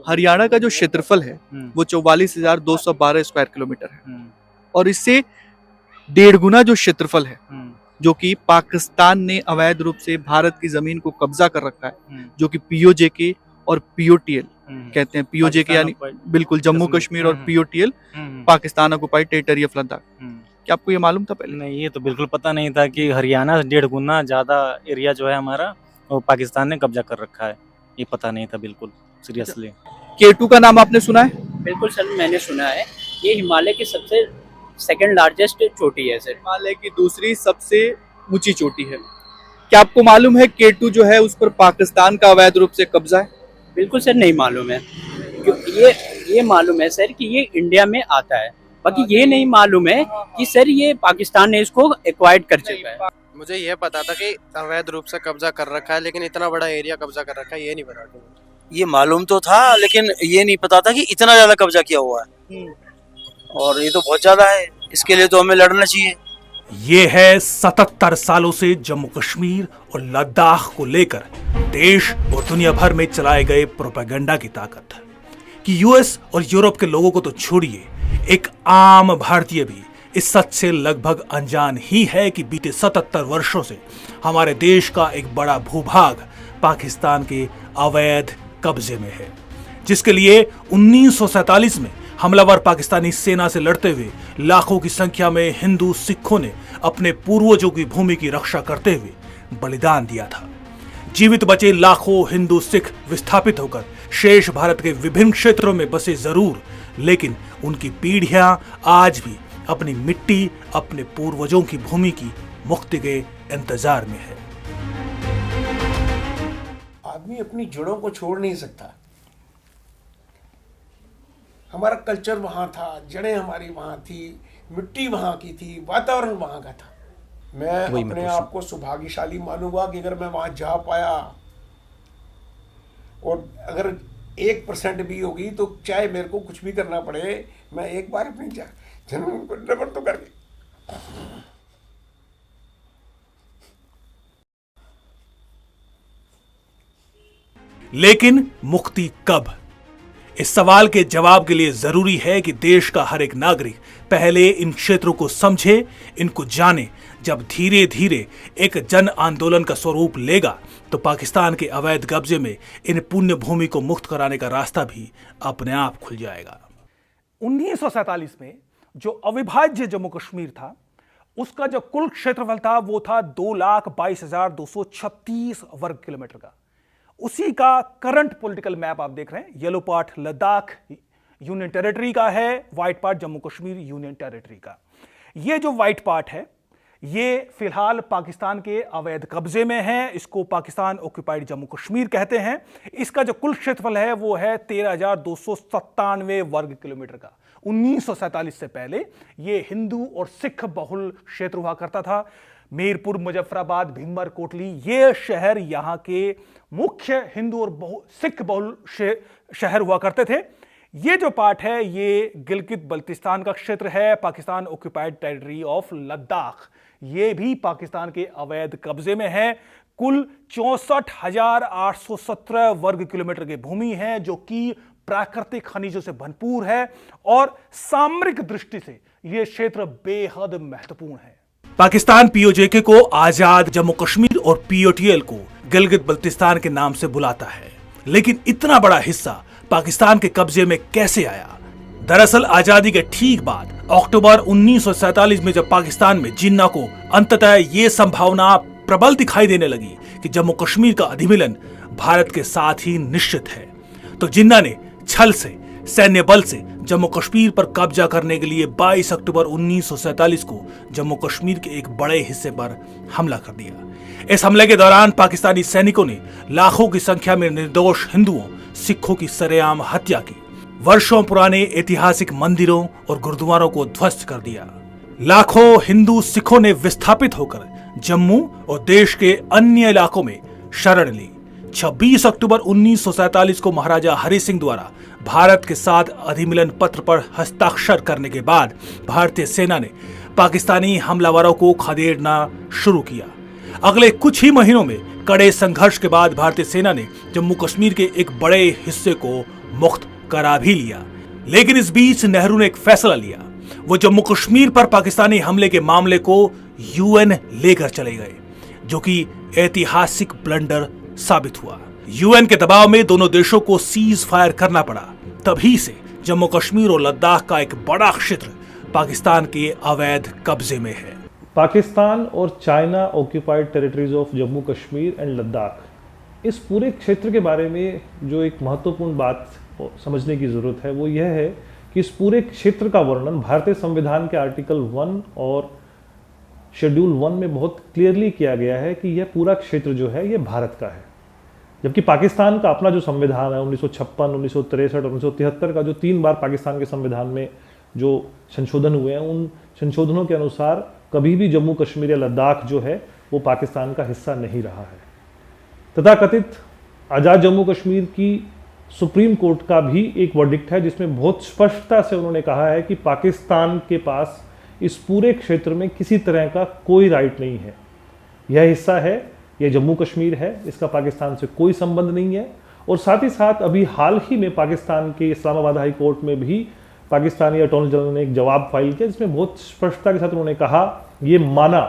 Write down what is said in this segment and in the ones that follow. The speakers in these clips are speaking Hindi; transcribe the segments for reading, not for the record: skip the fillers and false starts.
हरियाणा का जो क्षेत्रफल है वो 44,212 स्क्वायर किलोमीटर है और इससे 1.5 गुना जो क्षेत्रफल है जो कि पाकिस्तान ने अवैध रूप से भारत की जमीन को कब्जा कर रखा है, जो कि पीओजेके और पीओटीएल कहते हैं। पीओजेके यानी बिल्कुल जम्मू कश्मीर और POTL Pakistan occupied territory of Ladakh. क्या आपको ये मालूम था पहले? नहीं, ये तो बिल्कुल पता नहीं था कि हरियाणा 1.5 गुना ज्यादा एरिया जो है हमारा वो पाकिस्तान ने कब्जा कर रखा है। ये पता नहीं था बिल्कुल, सीरियसली। K2 का नाम आपने सुना है? बिल्कुल सर, मैंने सुना है। ये हिमालय की सबसे सेकंड लार्जेस्ट चोटी है सर। हिमालय की दूसरी सबसे ऊंची चोटी है। क्या आपको मालूम है K2 जो है उस पर पाकिस्तान का अवैध रूप से कब्जा है? बिल्कुल सर, नहीं मालूम है। ये मालूम है सर कि ये इंडिया में आता है, बाकी ये नहीं मालूम है कि सर ये पाकिस्तान ने इसको एक्वायर्ड कर चुका है। मुझे ये पता था कि अवैध रूप से कब्जा कर रखा है, लेकिन इतना बड़ा एरिया कब्जा कर रखा है ये नहीं पता था। ये मालूम तो था लेकिन ये नहीं पता था कि इतना ज्यादा कब्जा किया हुआ है, और ये तो बहुत ज्यादा है। इसके लिए तो हमें लड़ना चाहिए। ये है 77 सालों से जम्मू कश्मीर और लद्दाख को लेकर देश और दुनिया भर में चलाए गए प्रोपेगेंडा की ताकत कि यूएस और यूरोप के लोगों को तो छोड़िए, एक आम भारतीय भी इस सच से लगभग अनजान ही है कि बीते 77 वर्षों से हमारे देश का एक बड़ा भूभाग पाकिस्तान के अवैध कब्जे में है, जिसके लिए 1947 में हमलावर पाकिस्तानी सेना से लड़ते हुए लाखों की संख्या में हिंदू सिखों ने अपने पूर्वजों की भूमि की रक्षा करते हुए बलिदान दिया था। जीवित बचे लाखों हिंदू सिख विस्थापित होकर शेष भारत के विभिन्न क्षेत्रों में बसे जरूर, लेकिन उनकी पीढ़ियां आज भी अपनी मिट्टी, अपने पूर्वजों की भूमि की मुक्ति के इंतजार में है। आदमी अपनी जड़ों को छोड़ नहीं सकता। हमारा कल्चर वहाँ था, जड़ें हमारी वहाँ थी, मिट्टी वहाँ की थी, वातावरण वहाँ का था। मैं अपने आप को सौभाग्यशाली मानूंगा कि अगर मैं वहाँ जा पाया, और अगर 1% भी होगी तो चाहे मेरे को कुछ भी करना पड़े, मैं एक बार अपनी जन्म को नमन तो करके। लेकिन मुक्ति कब? इस सवाल के जवाब के लिए जरूरी है कि देश का हर एक नागरिक पहले इन क्षेत्रों को समझे, इनको जाने। जब धीरे धीरे एक जन आंदोलन का स्वरूप लेगा तो पाकिस्तान के अवैध कब्जे में इन पुण्य भूमि को मुक्त कराने का रास्ता भी अपने आप खुल जाएगा। 1947 में जो अविभाज्य जम्मू कश्मीर था, उसका जो कुल क्षेत्रफल था वो था 2,22,236 वर्ग किलोमीटर का। उसी का करंट पॉलिटिकल मैप आप देख रहे हैं। Yellow part Ladakh union territory का है, white part Jammu Kashmir union territory का। ये जो व्हाइट पार्ट है ये फिलहाल पाकिस्तान के अवैध कब्जे में है। इसको पाकिस्तान ऑक्युपाइड जम्मू कश्मीर कहते हैं। इसका जो कुल क्षेत्रफल है वो है 13,297 वर्ग किलोमीटर का। 1947 से पहले ये हिंदू और सिख बहुल क्षेत्र हुआ करता था। मीरपुर, मुजफ्फराबाद, भीमर, कोटली ये शहर यहाँ के मुख्य हिंदू और सिख बहुल शहर हुआ करते थे। ये जो पार्ट है ये गिलगित बल्तिस्तान का क्षेत्र है, Pakistan occupied territory of Ladakh. ये भी पाकिस्तान के अवैध कब्जे में है। कुल 64,817 वर्ग किलोमीटर की भूमि है, जो कि प्राकृतिक खनिजों से भरपूर है और सामरिक दृष्टि से यह क्षेत्र बेहद महत्वपूर्ण है। पाकिस्तान पीओजेके को आजाद जम्मू कश्मीर और पीओटीएल को गिलगित बल्तिस्तान के नाम से बुलाता है, लेकिन इतना बड़ा हिस्सा पाकिस्तान के कब्जे में कैसे आया? दरअसल आजादी के ठीक बाद अक्टूबर 1947 में जब पाकिस्तान में जिन्ना को अंततः ये संभावना प्रबल दिखाई देने लगी कि जम्मू कश्मीर का अधिमिलन भारत के साथ ही निश्चित है, तो जिन्ना ने छल से, सैन्य बल से जम्मू कश्मीर पर कब्जा करने के लिए 22 अक्टूबर 1947 को जम्मू कश्मीर के एक बड़े हिस्से पर हमला कर दिया। इस हमले के दौरान पाकिस्तानी सैनिकों ने लाखों की संख्या में निर्दोष हिंदुओं, सिखों की सरेआम हत्या की। वर्षों पुराने ऐतिहासिक मंदिरों और गुरुद्वारों को ध्वस्त कर दिया। लाखों हिंदू सिखों ने विस्थापित होकर जम्मू और देश के अन्य इलाकों में शरण ली। 26 अक्टूबर 1947 को महाराजा हरि सिंह द्वारा भारत के साथ अधिमिलन पत्र पर हस्ताक्षर करने के बाद भारतीय सेना ने पाकिस्तानी हमलावरों को खदेड़ना शुरू किया। अगले कुछ ही महीनों में कड़े संघर्ष के बाद भारतीय सेना ने जम्मू कश्मीर के एक बड़े हिस्से को मुक्त करा भी लिया। लेकिन इस बीच नेहरू ने एक फैसला लिया। वो जम्मू कश्मीर पर पाकिस्तानी हमले के मामले को यूएन लेकर चले गए, जो कि ऐतिहासिक ब्लंडर साबित हुआ। यूएन के दबाव में दोनों देशों को सीज फायर करना पड़ा। तभी से जम्मू कश्मीर और लद्दाख का एक बड़ा क्षेत्र पाकिस्तान के अवैध कब्जे में है। पाकिस्तान और China occupied territories of Jammu Kashmir and Ladakh, इस पूरे क्षेत्र के बारे में जो एक महत्वपूर्ण बात समझने की ज़रूरत है वो यह है कि इस पूरे क्षेत्र का वर्णन भारतीय संविधान के आर्टिकल 1 और शेड्यूल 1 में बहुत क्लियरली किया गया है कि यह पूरा क्षेत्र जो है ये भारत का है। जबकि पाकिस्तान का अपना जो संविधान है 1956, 1963 और 1973 का, जो 3 बार पाकिस्तान के संविधान में जो संशोधन हुए हैं, उन संशोधनों के अनुसार कभी भी जम्मू कश्मीर या लद्दाख जो है वो पाकिस्तान का हिस्सा नहीं रहा है। तथाकथित आज़ाद जम्मू कश्मीर की सुप्रीम कोर्ट का भी एक वर्डिक्ट है जिसमें बहुत स्पष्टता से उन्होंने कहा है कि पाकिस्तान के पास इस पूरे क्षेत्र में किसी तरह का कोई राइट नहीं है। यह हिस्सा है, यह जम्मू कश्मीर है, इसका पाकिस्तान से कोई संबंध नहीं है। और साथ ही साथ अभी हाल ही में पाकिस्तान के इस्लामाबाद हाई कोर्ट में भी पाकिस्तानी अटॉर्नी जनरल ने एक जवाब फाइल किया जिसमें बहुत स्पष्टता के साथ उन्होंने कहा, ये माना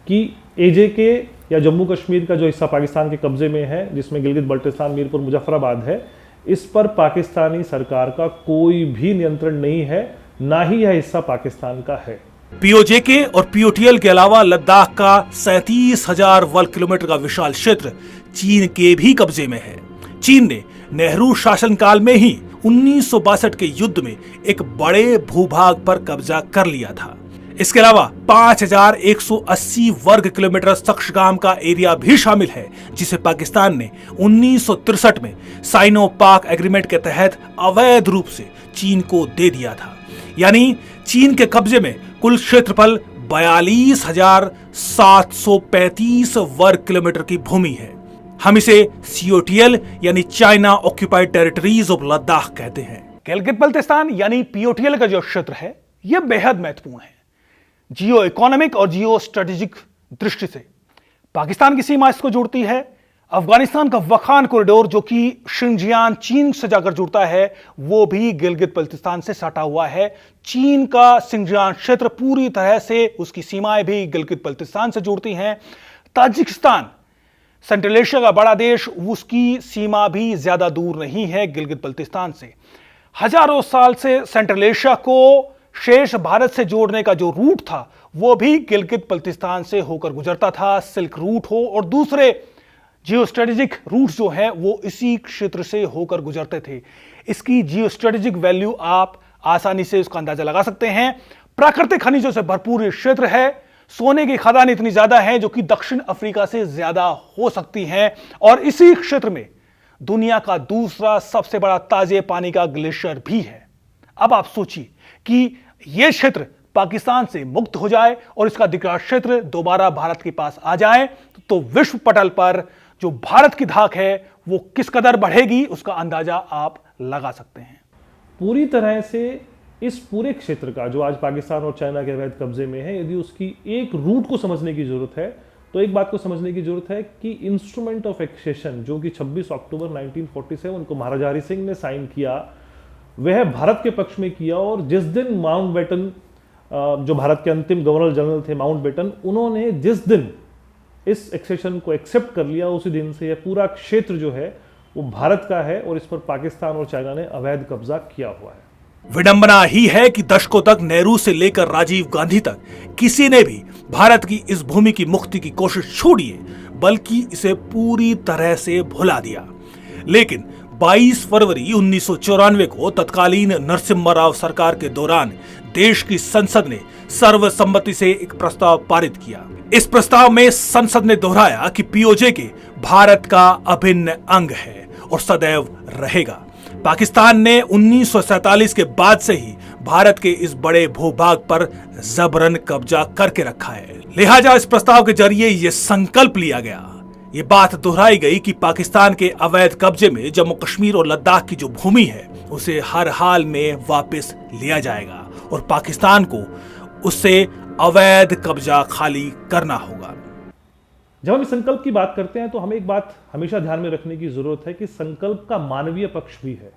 कि एजेके या जम्मू कश्मीर का जो हिस्सा पाकिस्तान के कब्जे में है, जिसमें गिलगित बल्टिस्तान, मीरपुर, मुजफ्फराबाद है, इस पर पाकिस्तानी सरकार का कोई भी नियंत्रण नहीं है, ना ही यह हिस्सा पाकिस्तान का है। पीओजेके और पीओटीएल के अलावा लद्दाख का 37,000 वर्ग किलोमीटर का विशाल क्षेत्र चीन के भी कब्जे में है। चीन ने नेहरू शासनकाल में ही 1962 के युद्ध में एक बड़े भूभाग पर कब्जा कर लिया था। इसके अलावा 5,180 वर्ग किलोमीटर सक्शगाम का एरिया भी शामिल है, जिसे पाकिस्तान ने 1963 में साइनो पाक एग्रीमेंट के तहत अवैध रूप से चीन को दे दिया था। यानी चीन के कब्जे में कुल क्षेत्रफल 42,735 वर्ग किलोमीटर की भूमि है। हम इसे सीओटीएल यानी China occupied territories of Ladakh कहते हैं। गिलगित बल्तिस्तान यानी पीओटीएल का जो क्षेत्र है यह बेहद महत्वपूर्ण है। जियो इकोनॉमिक और जियो स्ट्रेटेजिक दृष्टि से पाकिस्तान की सीमा इसको जोड़ती है। अफगानिस्तान का वखान कॉरिडोर जो कि शिनजियांग चीन से जाकर जुड़ता है, वो भी गिलगित बल्तिस्तान से सटा हुआ है। चीन का शिनजियांग क्षेत्र पूरी तरह से, उसकी सीमाएं भी गिलगित बल्तिस्तान से जुड़ती हैं। ताजिकिस्तान सेंट्रल एशिया का बड़ा देश, उसकी सीमा भी ज्यादा दूर नहीं है गिलगित बल्तिस्तान से। हजारों साल से सेंट्रल एशिया को शेष भारत से जोड़ने का जो रूट था वो भी गिलगित बल्तिस्तान से होकर गुजरता था, सिल्क रूट हो और दूसरे जियो स्ट्रेटेजिक रूट जो है वो इसी क्षेत्र से होकर गुजरते थे। इसकी जियो स्ट्रेटेजिक वैल्यू आप आसानी से उसका अंदाजा लगा सकते हैं। प्राकृतिक खनिजों से भरपूर ये क्षेत्र है। सोने की खदान इतनी ज्यादा है जो कि दक्षिण अफ्रीका से ज्यादा हो सकती हैं, और इसी क्षेत्र में दुनिया का दूसरा सबसे बड़ा ताजे पानी का ग्लेशियर भी है। अब आप सोचिए कि यह क्षेत्र पाकिस्तान से मुक्त हो जाए और इसका अधिकार क्षेत्र दोबारा भारत के पास आ जाए तो विश्व पटल पर जो भारत की धाक है वो किस कदर बढ़ेगी, उसका अंदाजा आप लगा सकते हैं। पूरी तरह से इस पूरे क्षेत्र का जो आज पाकिस्तान और चाइना के अवैध कब्जे में है, यदि उसकी एक रूट को समझने की जरूरत है तो एक बात को समझने की जरूरत है कि इंस्ट्रूमेंट ऑफ एक्सेशन जो कि 26 अक्टूबर 1947 को महाराजा हरि सिंह ने साइन किया, वह भारत के पक्ष में किया। और जिस दिन माउंटबेटन, जो भारत के अंतिम गवर्नर जनरल थे माउंटबेटन, उन्होंने जिस दिन इस एक्सेशन को एक्सेप्ट कर लिया, उसी दिन से यह पूरा क्षेत्र जो है वो भारत का है और इस पर पाकिस्तान और चाइना ने अवैध कब्जा किया हुआ है। विडंबना ही है कि दशकों तक नेहरू से लेकर राजीव गांधी तक किसी ने भी भारत की इस भूमि की मुक्ति की कोशिश छोड़ी है, बल्कि इसे पूरी तरह से भुला दिया। लेकिन 22 फरवरी 1994 को तत्कालीन नरसिम्हा राव सरकार के दौरान देश की संसद ने सर्वसम्मति से एक प्रस्ताव पारित किया। इस प्रस्ताव में संसद ने दोहराया कि पीओजेके भारत का अभिन्न अंग है और सदैव रहेगा। पाकिस्तान ने 1947 के बाद से ही भारत के इस बड़े भूभाग पर जबरन कब्जा करके रखा है। लिहाजा इस प्रस्ताव के जरिए यह संकल्प लिया गया, ये बात दोहराई गई कि पाकिस्तान के अवैध कब्जे में जम्मू कश्मीर और लद्दाख की जो भूमि है उसे हर हाल में वापस लिया जाएगा और पाकिस्तान को उससे अवैध कब्जा खाली करना होगा। जब हम इस संकल्प की बात करते हैं तो हमें एक बात हमेशा ध्यान में रखने की जरूरत है कि संकल्प का मानवीय पक्ष भी है।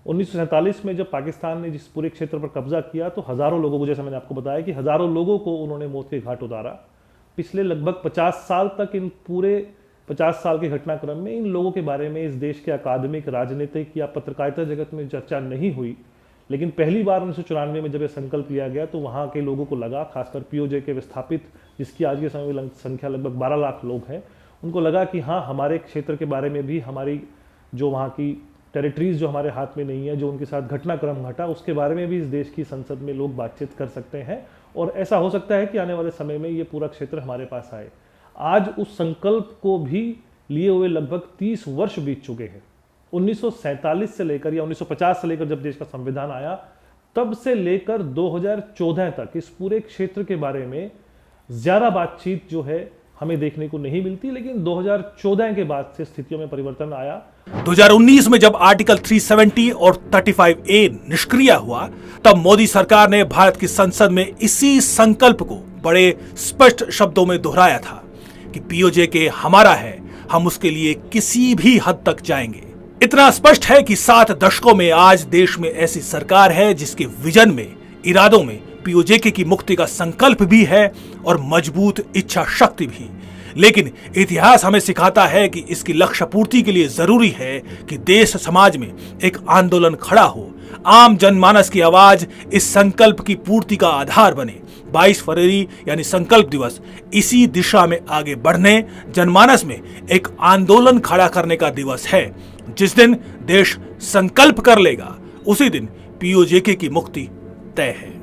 1947 में जब पाकिस्तान ने जिस पूरे क्षेत्र पर कब्जा किया तो हजारों लोगों को, जैसे मैंने आपको बताया कि हजारों लोगों को उन्होंने मौत के घाट उतारा। पिछले लगभग 50 साल तक, इन पूरे 50 साल के घटनाक्रम में इन लोगों के बारे में इस देश के अकादमिक, राजनीतिक या पत्रकारिता जगत में चर्चा नहीं हुई। लेकिन पहली बार 1994 में जब यह संकल्प लिया गया तो वहाँ के लोगों को लगा, खासकर पीओजे के विस्थापित, जिसकी आज के समय में संख्या लगभग 12 लाख लोग हैं, उनको लगा कि हाँ, हमारे क्षेत्र के बारे में भी, हमारी जो वहाँ की टेरिटरीज जो हमारे हाथ में नहीं है, जो उनके साथ घटनाक्रम घटा, उसके बारे में भी इस देश की संसद में लोग बातचीत कर सकते हैं और ऐसा हो सकता है कि आने वाले समय में ये पूरा क्षेत्र हमारे पास आए। आज उस संकल्प को भी लिए हुए लगभग 30 वर्ष बीत चुके हैं। 1947 से लेकर या 1950 से लेकर जब देश का संविधान आया, तब से लेकर 2014 तक इस पूरे क्षेत्र के बारे में ज्यादा बातचीत जो है हमें देखने को नहीं मिलती, लेकिन 2014 के बाद से स्थितियों में परिवर्तन आया। 2019 में जब आर्टिकल 370 और 35A निष्क्रिय हुआ, तब मोदी सरकार ने भारत की संसद में इसी संकल्प को बड़े स्पष्ट शब्दों में दोहराया था कि पीओजे के हमारा है, हम उसके लिए किसी भी हद तक जाएंगे। इतना स्पष्ट है कि 7 दशकों में आज देश में ऐसी सरकार है जिसके विजन में, इरादों में पीओजेके की मुक्ति का संकल्प भी है और मजबूत इच्छा शक्ति भी। लेकिन इतिहास हमें सिखाता है कि इसकी लक्ष्य पूर्ति के लिए जरूरी है कि देश समाज में एक आंदोलन खड़ा हो, आम जनमानस की आवाज इस संकल्प की पूर्ति का आधार बने। 22 फरवरी यानी संकल्प दिवस इसी दिशा में आगे बढ़ने, जनमानस में एक आंदोलन खड़ा करने का दिवस है। जिस दिन देश संकल्प कर लेगा, उसी दिन पीओजेके की मुक्ति तय है।